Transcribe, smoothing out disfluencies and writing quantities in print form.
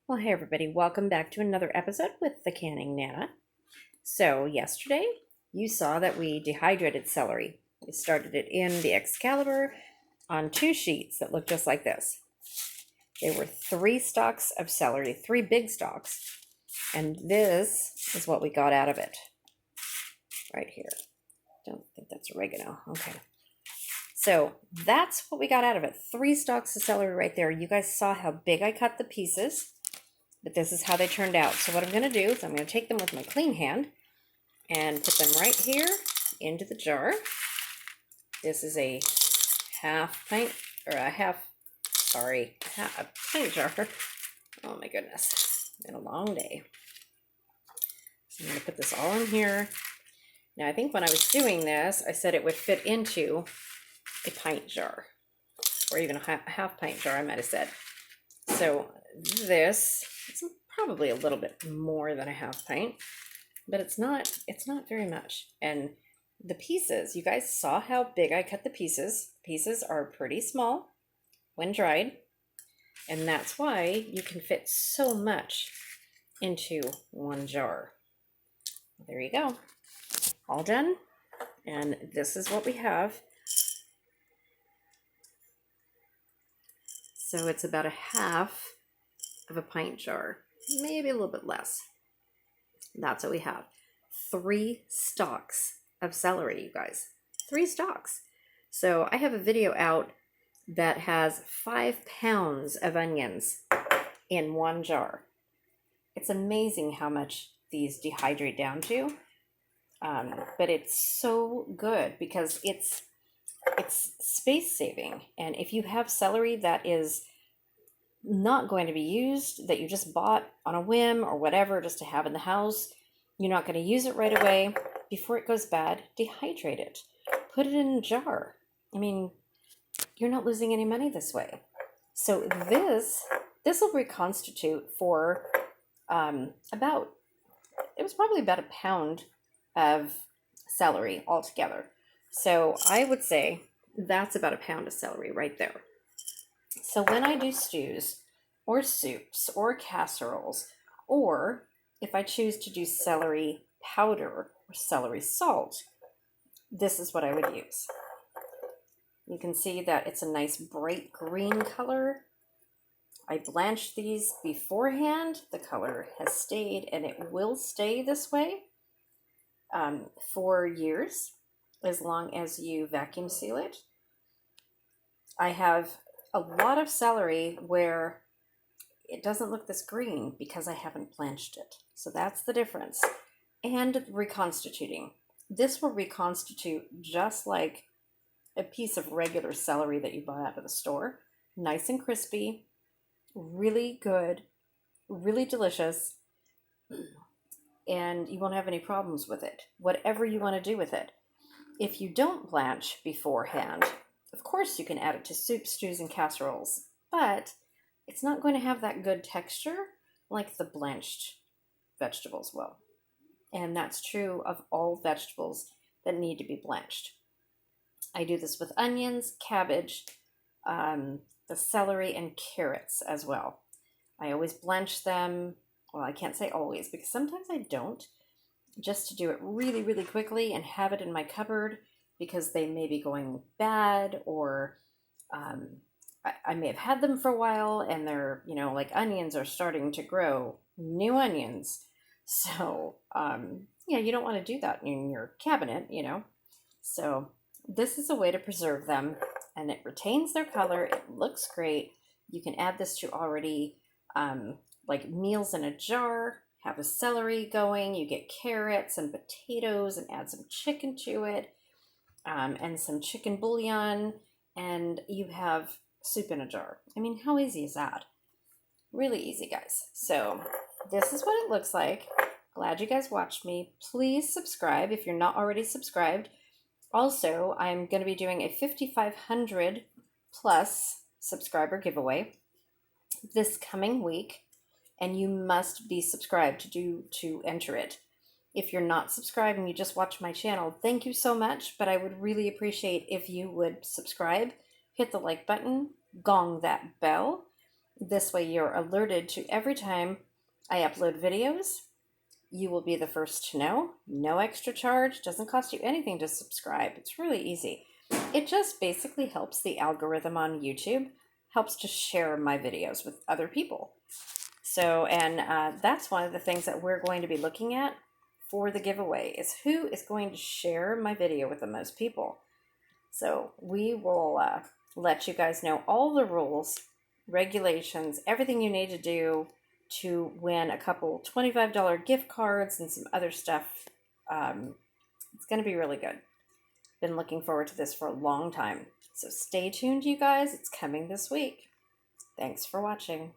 Well, hey everybody, welcome back to another episode with the Canning Nana. So yesterday you saw that we dehydrated celery. We started it in the Excalibur on 2 sheets that look just like this. They were 3 stalks of celery, 3 big stalks, and this is what we got out of it right here. Don't think that's oregano. Okay. So that's what we got out of it. 3 stalks of celery right there. You guys saw how big I cut the pieces. But this is how they turned out. So what I'm going to do is I'm going to take them with my clean hand and put them right here into the jar. This is a a pint jar. Oh my goodness, it's been a long day. So I'm going to put this all in here. Now I think when I was doing this, I said it would fit into a pint jar, or even a half pint jar, I might have said. So this is probably a little bit more than a half pint, but it's not very much. And the pieces, you guys saw how big I cut the pieces. Pieces are pretty small when dried, and that's why you can fit so much into one jar. There you go. All done. And this is what we have. So it's about a half of a pint jar, maybe a little bit less. That's what we have. 3 stalks of celery, you guys. 3 stalks. So I have a video out that has 5 pounds of onions in one jar. It's amazing how much these dehydrate down to. But it's so good because it's space saving. And if you have celery that is not going to be used, that you just bought on a whim or whatever just to have in the house, you're not going to use it right away, before it goes bad, dehydrate it. Put it in a jar. I mean, you're not losing any money this way. So this will reconstitute for it was probably about a pound of celery altogether. So I would say that's about a pound of celery right there. So when I do stews or soups or casseroles, or if I choose to do celery powder or celery salt, this is what I would use. You can see that it's a nice bright green color. I blanched these beforehand. The color has stayed, and it will stay this way for years, as long as you vacuum seal it. I have a lot of celery where it doesn't look this green because I haven't blanched it. So that's the difference. And reconstituting. This will reconstitute just like a piece of regular celery that you buy out of the store. Nice and crispy, really good, really delicious, and you won't have any problems with it, whatever you want to do with it. If you don't blanch beforehand, of course you can add it to soup, stews, and casseroles, but it's not going to have that good texture like the blanched vegetables will. And that's true of all vegetables that need to be blanched. I do this with onions, cabbage, the celery, and carrots as well. I always blanch them. Well, I can't say always because sometimes I don't, just to do it really, really quickly and have it in my cupboard because they may be going bad, or I may have had them for a while and they're, like onions are starting to grow new onions. So, you don't want to do that in your cabinet, So this is a way to preserve them, and it retains their color. It looks great. You can add this to already like meals in a jar. Have a celery going. You get carrots and potatoes and add some chicken to it, and some chicken bouillon, and you have soup in a jar. I mean, how easy is that? Really easy, guys. So this is what it looks like. Glad you guys watched me. Please subscribe if you're not already subscribed. Also, I'm going to be doing a 5,500 plus subscriber giveaway this coming week, and you must be subscribed to enter it. If you're not subscribed and you just watch my channel, thank you so much, but I would really appreciate if you would subscribe, hit the like button, gong that bell, This way you're alerted to every time I upload videos. You will be the first to know. No extra charge. Doesn't cost you anything to subscribe. It's really easy. It just basically helps the algorithm on YouTube, helps to share my videos with other people. So, and that's one of the things that we're going to be looking at for the giveaway is who is going to share my video with the most people. So we will let you guys know all the rules, regulations, everything you need to do to win a couple $25 gift cards and some other stuff. It's going to be really good. Been looking forward to this for a long time. So stay tuned, you guys. It's coming this week. Thanks for watching.